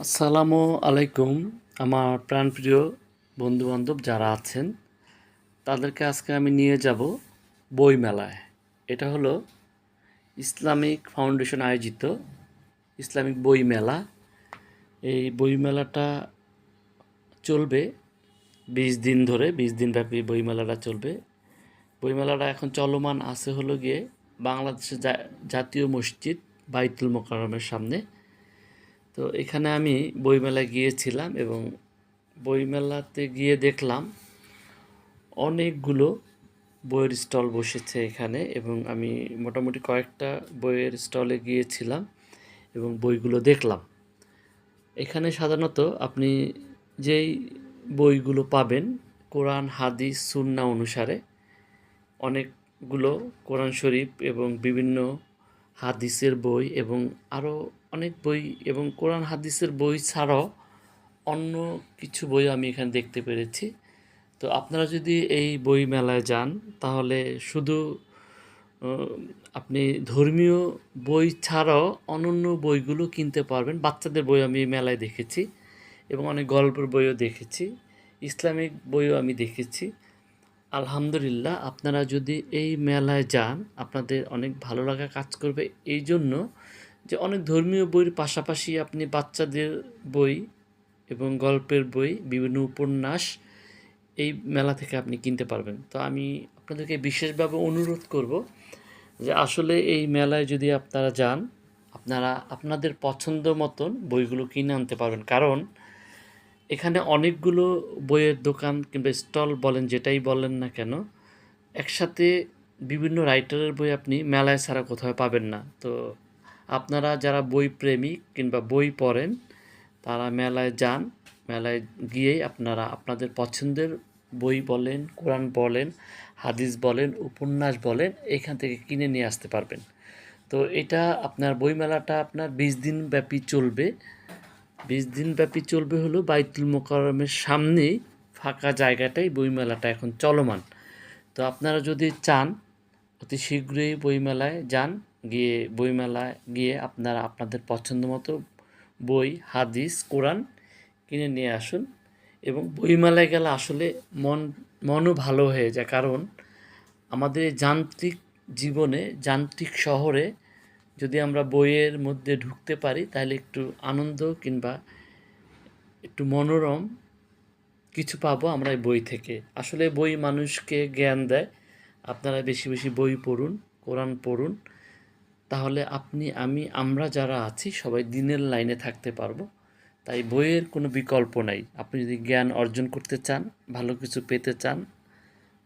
আসসালামু আলাইকুম। আমার প্রাণপ্রিয় বন্ধুবান্ধব যারা আছেন তাদেরকে আজকে আমি নিয়ে যাব বইমেলায়। এটা হলো ইসলামিক ফাউন্ডেশন আয়োজিত ইসলামিক বইমেলা। এই বইমেলাটা চলবে 20 দিন ধরে, 20 দিন ব্যাপী বইমেলাটা চলবে। বইমেলাটা এখন চলমান আছে হলো গিয়ে বাংলাদেশের জাতীয় মসজিদ বাইতুল মোকাররমের সামনে। তো এখানে আমি বইমেলায় গিয়েছিলাম এবং বইমেলাতে গিয়ে দেখলাম অনেকগুলো বইয়ের স্টল বসেছে এখানে, এবং আমি মোটামুটি কয়েকটা বইয়ের স্টলে গিয়েছিলাম এবং বইগুলো দেখলাম। এখানে সাধারণত আপনি যেই বইগুলো পাবেন কোরআন হাদিস সুন্নাহ অনুসারে অনেকগুলো কোরআন শরীফ এবং বিভিন্ন হাদিসের বই এবং আরও অনেক বই, এবং কোরআন হাদিসের বই ছাড়াও অন্য কিছু বই আমি এখানে দেখতে পেরেছি। তো আপনারা যদি এই বই মেলায় যান তাহলে শুধু আহ, আপনি ধর্মীয় বই ছাড়াও অনন্য বইগুলো কিনতে পারবেন। বাচ্চাদের বই আমি মেলায় দেখেছি এবং অনেক গল্পের বইও দেখেছি, ইসলামিক বইও আমি দেখেছি। আলহামদুলিল্লাহ, আপনারা যদি এই মেলায় যান আপনাদের অনেক ভালো লাগা কাজ করবে, এই জন্য যে অনেক ধর্মীয় বইয়ের পাশাপাশি আপনি বাচ্চাদের বই এবং গল্পের বই, বিভিন্ন উপন্যাস এই মেলা থেকে আপনি কিনতে পারবেন। তো আমি আপনাদেরকে বিশেষভাবে অনুরোধ করব যে আসলে এই মেলায় যদি আপনারা যান আপনারা আপনাদের পছন্দ মতন বইগুলো কিনে আনতে পারবেন, কারণ এখানে অনেকগুলো বইয়ের দোকান কিংবা স্টল বলেন, যেটাই বলেন না কেন, একসাথে বিভিন্ন রাইটারের বই আপনি মেলায় ছাড়া কোথাও পাবেন না। তো আপনারা যারা বই প্রেমিক কিংবা বই পড়েন তারা মেলায় যান। মেলায় গিয়েই আপনারা আপনাদের পছন্দের বই বলেন, কোরআন বলেন, হাদিস বলেন, উপন্যাস বলেন, এখান থেকে কিনে নিয়ে আসতে পারবেন। তো এটা আপনার বইমেলাটা আপনার 20 দিন ব্যাপী চলবে। 20 দিন ব্যাপী চলবে হলো বাইতুল মোকাররমের সামনেই ফাঁকা জায়গাটাই বইমেলাটা এখন চলমান। তো আপনারা যদি চান অতি শীঘ্রই বইমেলায় যান, গিয়ে বইমেলায় গিয়ে আপনারা আপনাদের পছন্দ মতো বই, হাদিস, কোরআন কিনে নিয়ে আসুন। এবং বইমেলায় গেলে আসলে মনও ভালো হয়ে যায়, কারণ আমাদের এই যান্ত্রিক জীবনে, যান্ত্রিক শহরে যদি আমরা বইয়ের মধ্যে ঢুকতে পারি তাহলে একটু আনন্দ কিংবা একটু মনোরম কিছু পাবো আমরা এই বই থেকে। আসলে বই মানুষকে জ্ঞান দেয়। আপনারা বেশি বেশি বই পড়ুন, কোরআন পড়ুন, তাহলে আপনি, আমি, আমরা যারা আছি সবাই দিনের লাইনে থাকতে পারবো। তাই বইয়ের কোনো বিকল্প নাই। আপনি যদি জ্ঞান অর্জন করতে চান, ভালো কিছু পেতে চান,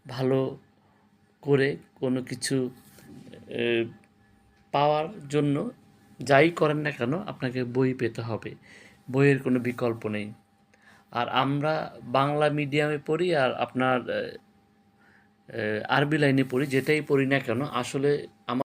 ভালো করে কোনো কিছু এ, পাওয়ার জন্য যাই করেন না কেন আপনাকে বই পেতে হবে। বইয়ের কোনো বিকল্প নেই। আর আমরা বাংলা মিডিয়ামে পড়ি আর আপনার আরবি লাইনে পড়ি, যেটাই পড়ি না কেন আসলে আমার